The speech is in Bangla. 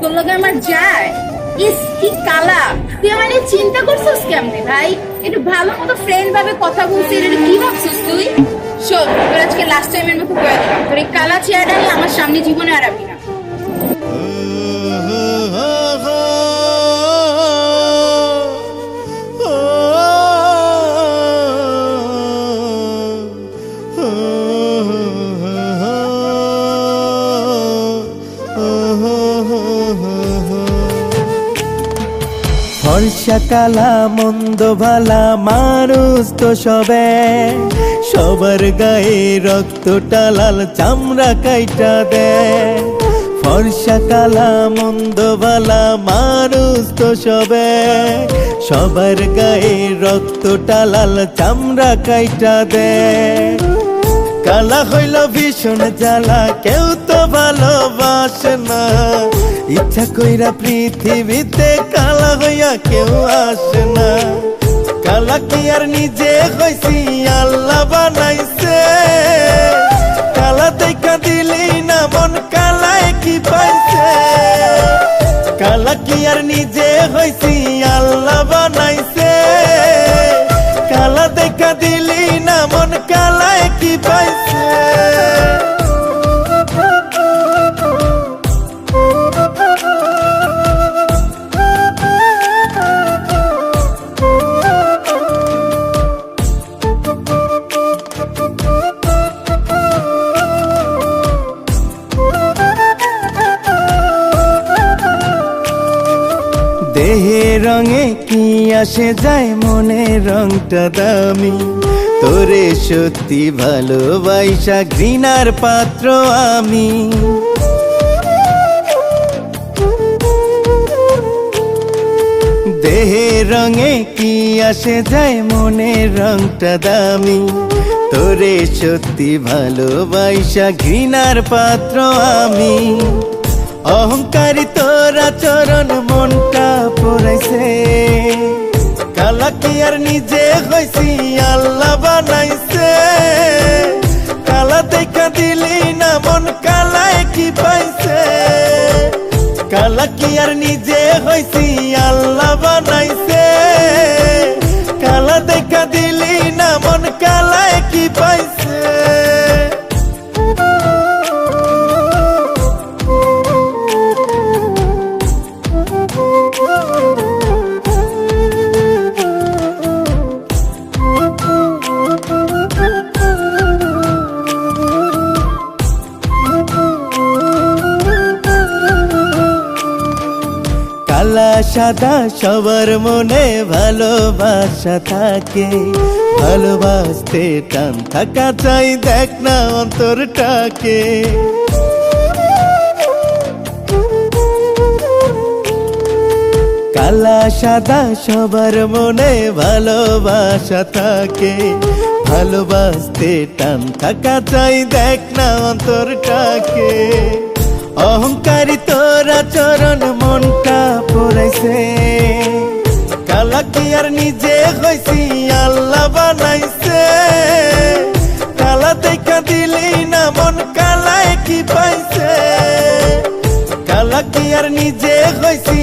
তোর লগে আমার যায়। ইস কি কালা, তুই আমার নিয়ে চিন্তা করছিস কেমনে ভাই? একটু ভালো মতো ফ্রেন্ড ভাবে কথা বলছিস, এটা কি ভাবছিস তুই? শোন, তোর আজকে লাস্ট টাইমের মতো করে দিলাম, তোর এই কালা চেহারা নিয়ে আমার সামনে জীবনে আর আবি না। ফর্সা কালা মন্দ ভালা মানুষ তো সবে, সবার গায়ে রক্তটা লাল চামড়া কাইটা দেয়। ফর্সা কালা মন্দ ভালা মানুষ তো সবে, সবার গায়ে রক্তটা লাল চামড়া কাইটা দেয়। কালা হইল ভীষণ জ্বালা, কেউ তো ভালোবাসে না, ইচ্ছা কইরা পৃথিবীতে কালা হইয়া কেউ আসে না। কালা কি আর নিজে হইছি, আল্লাহ বানাইছে, কালা দেখা দিলি না মন কালায় কি পাইছে। কালা কি আর নিজে হইছি, আল্লাহ বানাইছে, কালা দেখা দিলি না মন কালায় কি পাইছে। দেহের রঙে কি আসে যায়, মনের রংটা দামি, তোরে সত্যি ভালোবাসা ঘৃণার পাত্র আমি। দেহের রঙে কি আসে যায়, মনের রংটা দামি, তোরে সত্যি ভালোবাসা ঘৃণার পাত্র আমি। অহংকারী তোরা চরণ মনটা পড়াইছে, কালা কি আর নিজে হইছি, আল্লাহ বানাইছে, কালা দেখা দিলি না মন কালায় কি পাইছে। কালা কি আর নিজে হইছি, আল্লাহ বানাইছে, কালা দেখা দিলি না মন কালায় কি পাইছে। কালা সাদা সবার মনে ভালোবাসা থাকে, ভালোবাসতে টান থাকা চাই, দেখ না অন্তরটাকে। কালা সাদা সবার মনে ভালোবাসা থাকে, ভালোবাসতে টান থাকা চাই, দেখ না অন্তরটাকে। অহংকারী তোরা চরণ মনটা পড়াইছে, কালা কি আর নিজে হইছি, আল্লাহ বানাইছে, কালা দেখা দিলি না মন কালায় কি পাইছে। কালা কি আর নিজে হইছি,